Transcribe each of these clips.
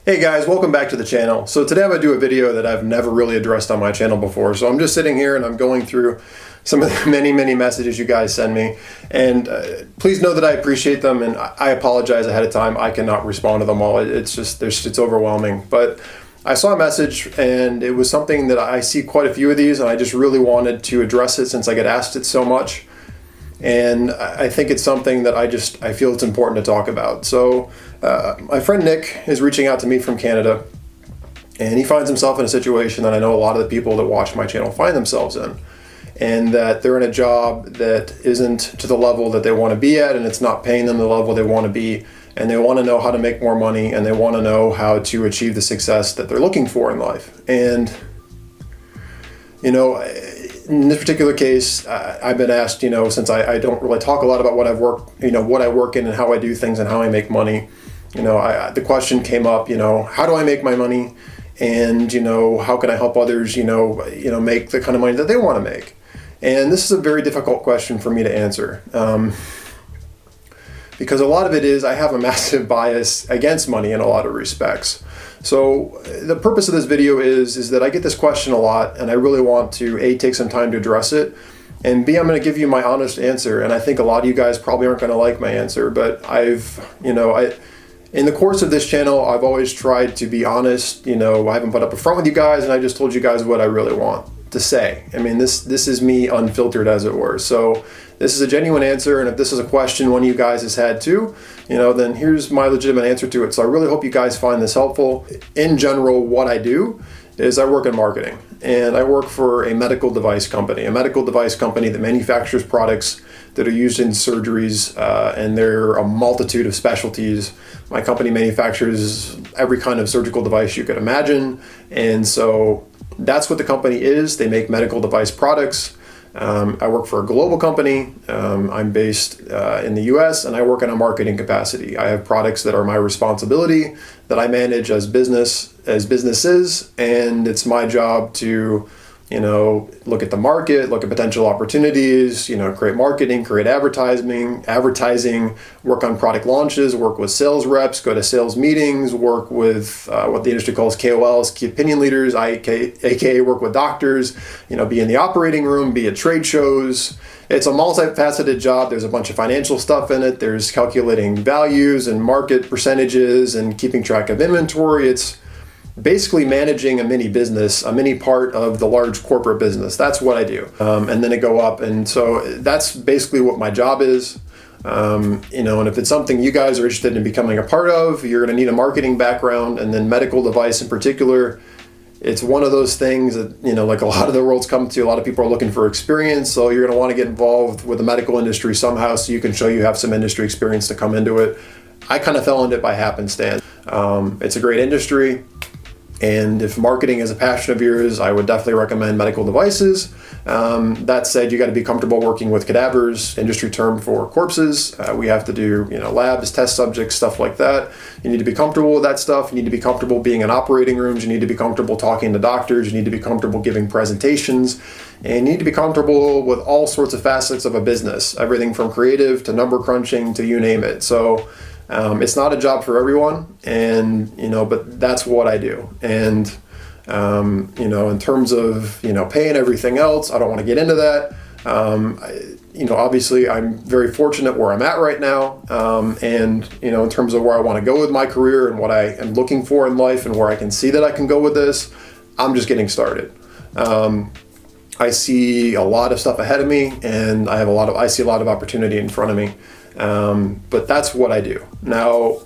Hey guys, welcome back to the channel. So today I'm going to do a video that I've never really addressed on my channel before. So I'm just sitting here and I'm going through some of the many messages you guys send me. And please know that I appreciate them and I apologize ahead of time. I cannot respond to them all. It's overwhelming. But I saw a message and it was something that I see quite a few of these and I just really wanted to address it since I get asked it so much. And I think it's something that I feel it's important to talk about. So my friend Nick is reaching out to me from Canada, and he finds himself in a situation that I know a lot of the people that watch my channel find themselves in, and that they're in a job that isn't to the level that they want to be at, and it's not paying them the level they want to be, and they want to know how to make more money, and they want to know how to achieve the success that they're looking for in life. And in this particular case, I've been asked, since I don't really talk a lot about what I work in and how I do things and how I make money, the question came up, how do I make my money? And, how can I help others, make the kind of money that they want to make? And this is a very difficult question for me to answer. Because a lot of it is I have a massive bias against money in a lot of respects. So the purpose of this video is that I get this question a lot and I really want to A, take some time to address it, and B, I'm going to give you my honest answer. And I think a lot of you guys probably aren't going to like my answer, but in the course of this channel, I've always tried to be honest. I haven't put up a front with you guys and I just told you guys what I really want to say. I mean, this is me unfiltered, as it were. So this is a genuine answer, and if this is a question one of you guys has had too, then here's my legitimate answer to it. So I really hope you guys find this helpful. In general, what I do is I work in marketing, and I work for a medical device company that manufactures products that are used in surgeries, and there are a multitude of specialties. My company manufactures every kind of surgical device you could imagine, and so that's what the company is. They make medical device products. I work for a global company. I'm based in the US, and I work in a marketing capacity. I have products that are my responsibility that I manage as businesses, and it's my job to look at the market, look at potential opportunities, create marketing, create advertising, work on product launches, work with sales reps, go to sales meetings, work with what the industry calls KOLs, key opinion leaders, aka work with doctors, be in the operating room, be at trade shows. It's a multifaceted job. There's a bunch of financial stuff in it. There's calculating values and market percentages and keeping track of inventory. It's basically managing a mini business, a mini part of the large corporate business. That's what I do. And then it go up. And so that's basically what my job is. And if it's something you guys are interested in becoming a part of, you're going to need a marketing background, and then medical device in particular. It's one of those things that, like a lot of the world's come to, a lot of people are looking for experience. So you're going to want to get involved with the medical industry somehow so you can show you have some industry experience to come into it. I kind of fell into it by happenstance. It's a great industry. And if marketing is a passion of yours, I would definitely recommend medical devices. That said, you got to be comfortable working with cadavers, industry term for corpses. We have to do, labs, test subjects, stuff like that. You need to be comfortable with that stuff. You need to be comfortable being in operating rooms. You need to be comfortable talking to doctors. You need to be comfortable giving presentations. And you need to be comfortable with all sorts of facets of a business, everything from creative to number crunching to you name it. So it's not a job for everyone, and but that's what I do. And in terms of pay and everything else, I don't want to get into that. Obviously I'm very fortunate where I'm at right now, and in terms of where I want to go with my career and what I am looking for in life and where I can see that I can go with this, I'm just getting started. I see a lot of stuff ahead of me, and I see a lot of opportunity in front of me. But that's what I do. Now,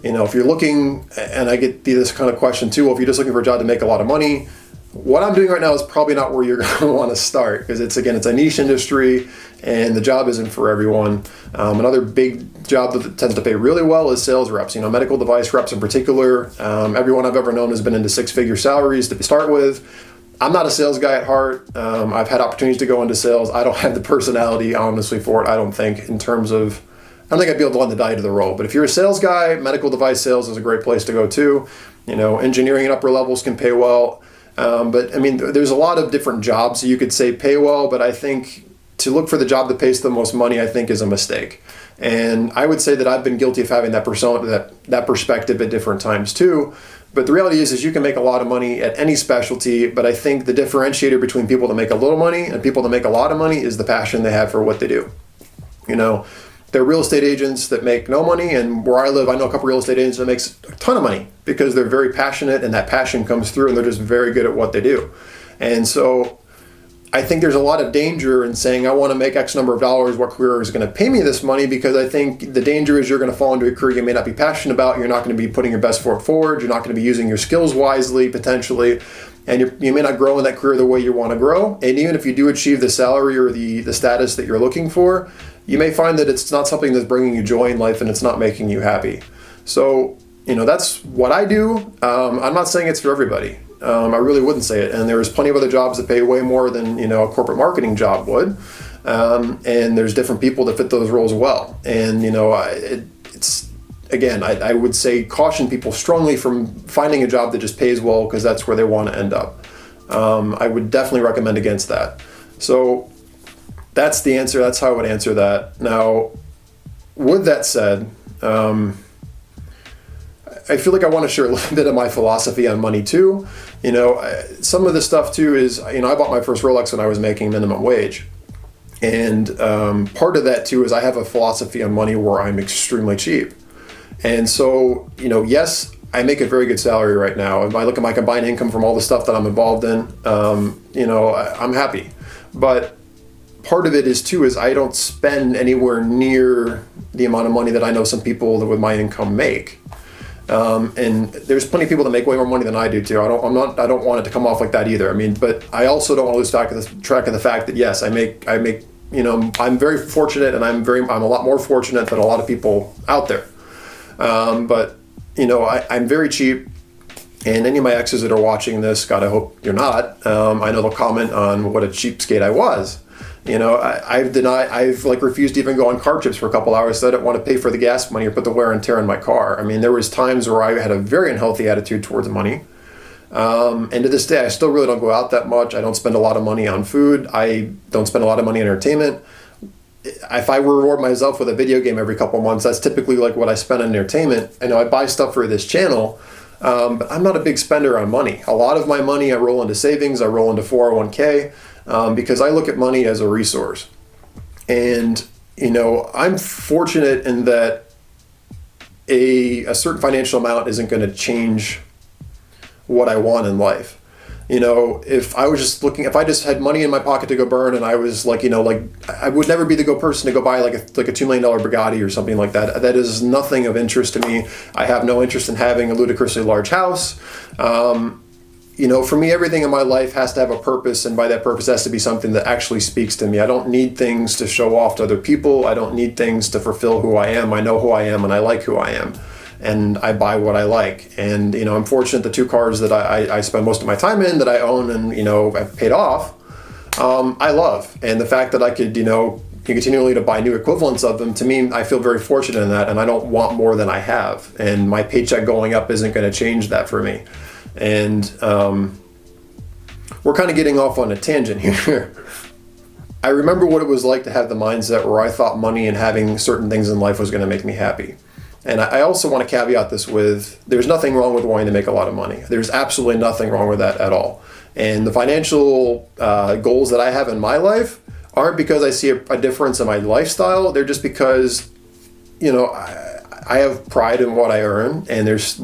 if you're looking, and I get this kind of question too, well, if you're just looking for a job to make a lot of money, what I'm doing right now is probably not where you're going to want to start, because it's a niche industry and the job isn't for everyone. Another big job that tends to pay really well is sales reps, medical device reps in particular. Everyone I've ever known has been into six-figure salaries to start with. I'm not a sales guy at heart. I've had opportunities to go into sales. I don't have the personality, honestly, for it, I don't think, I don't think I'd be able to lend the value to the role. But if you're a sales guy, medical device sales is a great place to go too. Engineering at upper levels can pay well. But there's a lot of different jobs that you could say pay well, but I think to look for the job that pays the most money, I think, is a mistake. And I would say that I've been guilty of having that persona, that perspective at different times too. But the reality is you can make a lot of money at any specialty, but I think the differentiator between people that make a little money and people that make a lot of money is the passion they have for what they do. You know, there are real estate agents that make no money, and where I live, I know a couple real estate agents that makes a ton of money because they're very passionate and that passion comes through and they're just very good at what they do. And so I think there's a lot of danger in saying, I want to make X number of dollars, what career is going to pay me this money? Because I think the danger is you're going to fall into a career you may not be passionate about. You're not going to be putting your best foot forward. You're not going to be using your skills wisely, potentially. And you may not grow in that career the way you want to grow. And even if you do achieve the salary or the status that you're looking for, you may find that it's not something that's bringing you joy in life and it's not making you happy. So, you know, that's what I do. I'm not saying it's for everybody. I really wouldn't say it. And there's plenty of other jobs that pay way more than, you know, a corporate marketing job would. And there's different people that fit those roles well. And, you know, it's, again, I would say caution people strongly from finding a job that just pays well because that's where they want to end up. I would definitely recommend against that. So that's the answer. That's how I would answer that. Now, with that said, I feel like I want to share a little bit of my philosophy on money too. You know, some of the stuff too is, you know, I bought my first Rolex when I was making minimum wage. And part of that too is I have a philosophy on money where I'm extremely cheap. And so, you know, yes, I make a very good salary right now. If I look at my combined income from all the stuff that I'm involved in, you know, I'm happy. But part of it is too is I don't spend anywhere near the amount of money that I know some people that with my income make. And there's plenty of people that make way more money than I do too. I don't want it to come off like that either. I mean, but I also don't want to lose track of the fact that yes, I make, you know, I'm very fortunate and I'm a lot more fortunate than a lot of people out there. But you know, I'm very cheap, and any of my exes that are watching this, God, I hope you're not. I know they'll comment on what a cheapskate I was. You know, I've refused to even go on car trips for a couple hours, so I didn't want to pay for the gas money or put the wear and tear in my car. I mean, there was times where I had a very unhealthy attitude towards money. And to this day, I still really don't go out that much. I don't spend a lot of money on food. I don't spend a lot of money on entertainment. If I reward myself with a video game every couple months, that's typically like what I spend on entertainment. I know I buy stuff for this channel, but I'm not a big spender on money. A lot of my money I roll into savings, I roll into 401k. Because I look at money as a resource. And, you know, I'm fortunate in that a certain financial amount isn't going to change what I want in life. You know, if I just had money in my pocket to go burn and I was like, you know, like I would never be the person to go buy like a $2 million Bugatti or something like that. That is nothing of interest to me. I have no interest in having a ludicrously large house. You know, for me, everything in my life has to have a purpose, and by that purpose has to be something that actually speaks to me. I don't need things to show off to other people. I don't need things to fulfill who I am. I know who I am, and I like who I am, and I buy what I like. And, you know, I'm fortunate the two cars that I spend most of my time in, that I own and, you know, I've paid off, I love. And the fact that I could, you know, continually to buy new equivalents of them, to me, I feel very fortunate in that, and I don't want more than I have. And my paycheck going up isn't going to change that for me. And we're kind of getting off on a tangent here. I remember what it was like to have the mindset where I thought money and having certain things in life was going to make me happy. And I also want to caveat this with, there's nothing wrong with wanting to make a lot of money. There's absolutely nothing wrong with that at all. And the financial goals that I have in my life aren't because I see a difference in my lifestyle. They're just because, you know, I have pride in what I earn, and there's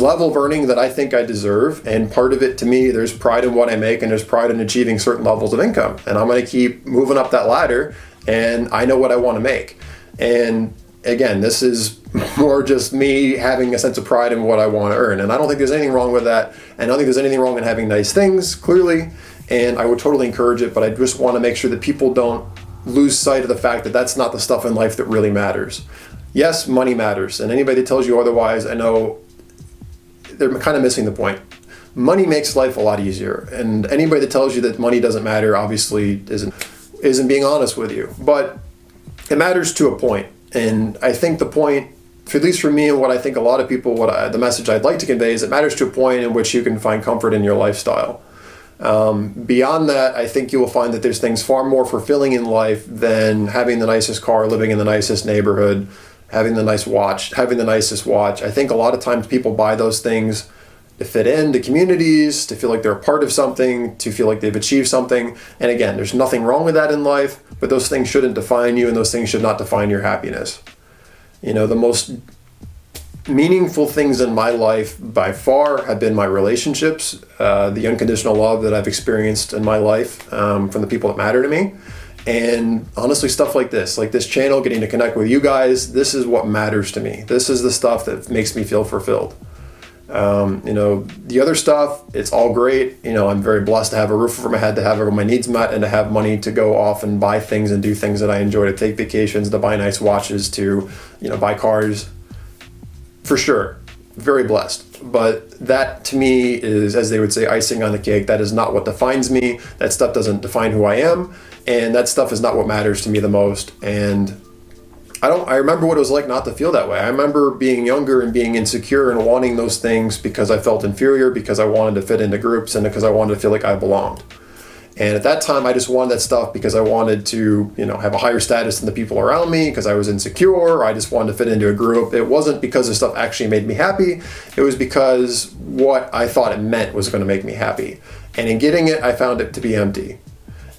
level of earning that I think I deserve, and part of it, to me, there's pride in what I make, and there's pride in achieving certain levels of income, and I'm going to keep moving up that ladder, and I know what I want to make. And again, this is more just me having a sense of pride in what I want to earn, and I don't think there's anything wrong with that, and I don't think there's anything wrong in having nice things, clearly, and I would totally encourage it, but I just want to make sure that people don't lose sight of the fact that that's not the stuff in life that really matters. Yes, money matters, and anybody that tells you otherwise, I know they're kind of missing the point. Money makes life a lot easier, and anybody that tells you that money doesn't matter obviously isn't being honest with you. But it matters to a point, and I think the point, at least for me and what I think a lot of people, the message I'd like to convey is it matters to a point in which you can find comfort in your lifestyle. Beyond that, I think you will find that there's things far more fulfilling in life than having the nicest car, living in the nicest neighborhood, having the nicest watch. I think a lot of times people buy those things to fit into communities, to feel like they're a part of something, to feel like they've achieved something. And again, there's nothing wrong with that in life, but those things shouldn't define you, and those things should not define your happiness. The most meaningful things in my life by far have been my relationships, the unconditional love that I've experienced in my life from the people that matter to me. And honestly, stuff like this channel, getting to connect with you guys, this is what matters to me. This is the stuff that makes me feel fulfilled. The other stuff, it's all great. I'm very blessed to have a roof over my head, to have my needs met, and to have money to go off and buy things and do things that I enjoy, to take vacations, to buy nice watches, to, buy cars. For sure. Very blessed. But that to me is, as they would say, icing on the cake. That is not what defines me. That stuff doesn't define who I am. And that stuff is not what matters to me the most. And I remember what it was like not to feel that way. I remember being younger and being insecure and wanting those things because I felt inferior, because I wanted to fit into groups, and because I wanted to feel like I belonged. And at that time, I just wanted that stuff because I wanted to, have a higher status than the people around me, because I was insecure. I just wanted to fit into a group. It wasn't because the stuff actually made me happy. It was because what I thought it meant was going to make me happy. And in getting it, I found it to be empty.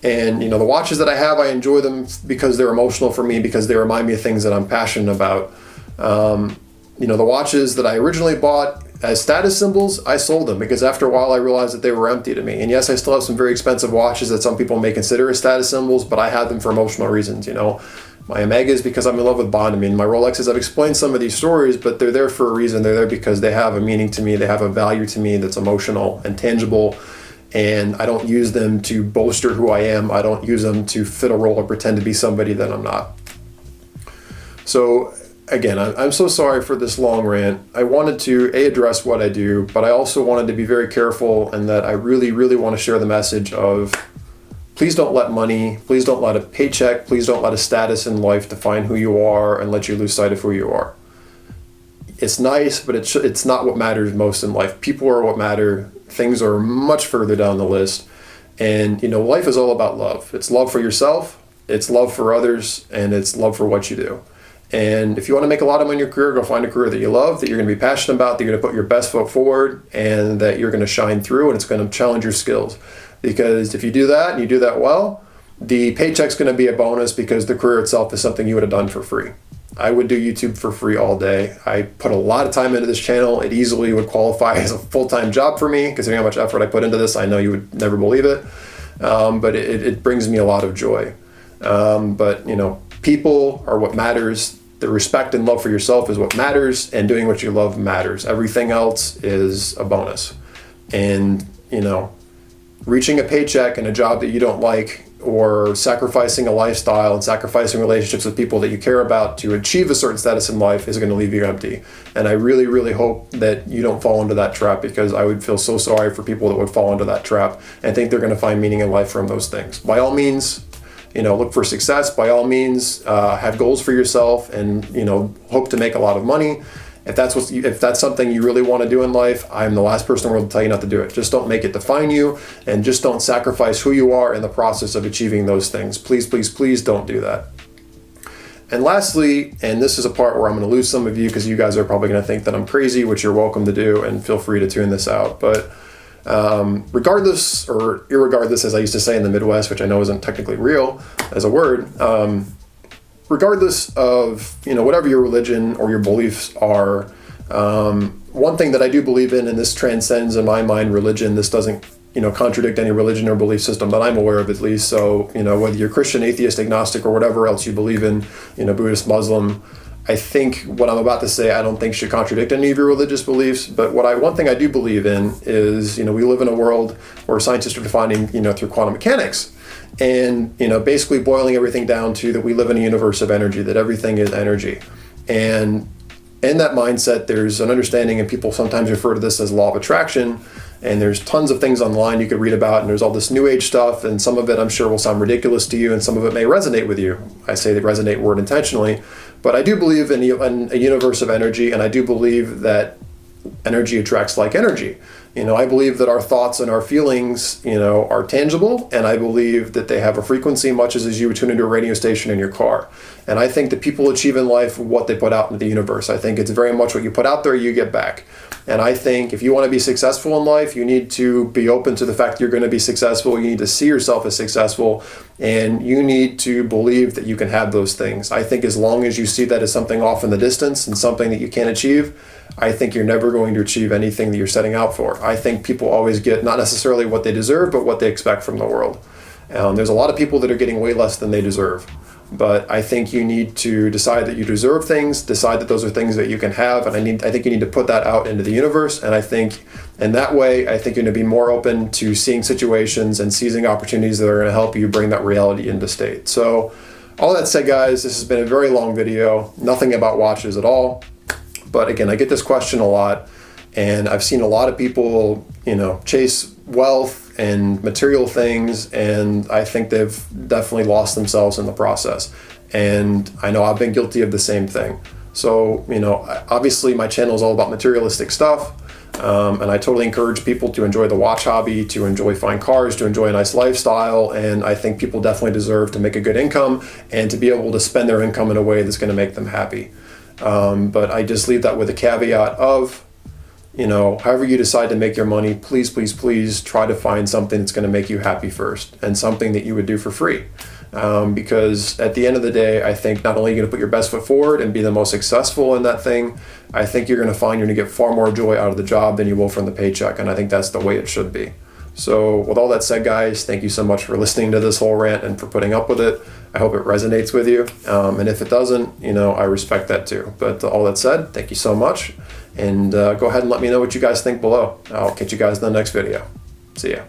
And, the watches that I have, I enjoy them because they're emotional for me, because they remind me of things that I'm passionate about. The watches that I originally bought as status symbols, I sold them because after a while I realized that they were empty to me. And yes, I still have some very expensive watches that some people may consider as status symbols, but I have them for emotional reasons. My Omegas because I'm in love with Bond. My Rolexes, I've explained some of these stories, but they're there for a reason. They're there because they have a meaning to me. They have a value to me that's emotional and tangible. And I don't use them to bolster who I am. I don't use them to fit a role or pretend to be somebody that I'm not. So again, I'm so sorry for this long rant. I wanted to address what I do, but I also wanted to be very careful, and that I really, really want to share the message of, please don't let money, please don't let a paycheck, please don't let a status in life define who you are and let you lose sight of who you are. It's nice, but it's not what matters most in life. People are what matter. Things are much further down the list. And, life is all about love. It's love for yourself, it's love for others, and it's love for what you do. And if you want to make a lot of money in your career, go find a career that you love, that you're going to be passionate about, that you're going to put your best foot forward, and that you're going to shine through, and it's going to challenge your skills. Because if you do that and you do that well, the paycheck's going to be a bonus, because the career itself is something you would have done for free. I would do YouTube for free all day. I put a lot of time into this channel. It easily would qualify as a full-time job for me, considering how much effort I put into this. I know you would never believe it, but it brings me a lot of joy. But people are what matters. The respect and love for yourself is what matters, and doing what you love matters. Everything else is a bonus. And, reaching a paycheck and a job that you don't like, or sacrificing a lifestyle and sacrificing relationships with people that you care about to achieve a certain status in life is going to leave you empty. And I really, really hope that you don't fall into that trap, because I would feel so sorry for people that would fall into that trap and think they're going to find meaning in life from those things. By all means, look for success. By all means, have goals for yourself, and, hope to make a lot of money. If that's something you really want to do in life, I'm the last person in the world to tell you not to do it. Just don't make it define you, and just don't sacrifice who you are in the process of achieving those things. Please, please, please don't do that. And lastly, and this is a part where I'm going to lose some of you, because you guys are probably going to think that I'm crazy, which you're welcome to do, and feel free to tune this out. But regardless, or irregardless, as I used to say in the Midwest, which I know isn't technically real as a word, regardless of, whatever your religion or your beliefs are, one thing that I do believe in, and this transcends in my mind religion, this doesn't, contradict any religion or belief system that I'm aware of, at least. So, whether you're Christian, atheist, agnostic, or whatever else you believe in, Buddhist, Muslim, I think what I'm about to say, I don't think should contradict any of your religious beliefs. But one thing I do believe in is, we live in a world where scientists are defining, through quantum mechanics. And, basically boiling everything down to that we live in a universe of energy, that everything is energy. And in that mindset, there's an understanding, and people sometimes refer to this as law of attraction. And there's tons of things online you could read about, and there's all this new age stuff, and some of it I'm sure will sound ridiculous to you, and some of it may resonate with you. I say they resonate word intentionally, but I do believe in a universe of energy, and I do believe that energy attracts like energy. I believe that our thoughts and our feelings, are tangible, and I believe that they have a frequency much as you would tune into a radio station in your car. And I think that people achieve in life what they put out into the universe. I think it's very much what you put out there, you get back. And I think if you want to be successful in life, you need to be open to the fact that you're going to be successful. You need to see yourself as successful, and you need to believe that you can have those things. I think as long as you see that as something off in the distance and something that you can't achieve, I think you're never going to achieve anything that you're setting out for. I think people always get not necessarily what they deserve, but what they expect from the world. There's a lot of people that are getting way less than they deserve. But I think you need to decide that you deserve things, decide that those are things that you can have, and I think you need to put that out into the universe. And I think in that way, I think you're going to be more open to seeing situations and seizing opportunities that are going to help you bring that reality into state. So all that said, guys, this has been a very long video, nothing about watches at all. But again, I get this question a lot, and I've seen a lot of people, chase wealth and material things, and I think they've definitely lost themselves in the process. And I know I've been guilty of the same thing. So, obviously my channel is all about materialistic stuff, and I totally encourage people to enjoy the watch hobby, to enjoy fine cars, to enjoy a nice lifestyle, and I think people definitely deserve to make a good income and to be able to spend their income in a way that's going to make them happy. But I just leave that with a caveat of, however you decide to make your money, please, please, please try to find something that's going to make you happy first, and something that you would do for free. Because at the end of the day, I think not only are you going to put your best foot forward and be the most successful in that thing, I think you're going to find you're going to get far more joy out of the job than you will from the paycheck. And I think that's the way it should be. So with all that said, guys, thank you so much for listening to this whole rant and for putting up with it. I hope it resonates with you. And if it doesn't, I respect that too. But all that said, thank you so much. And go ahead and let me know what you guys think below. I'll catch you guys in the next video. See ya.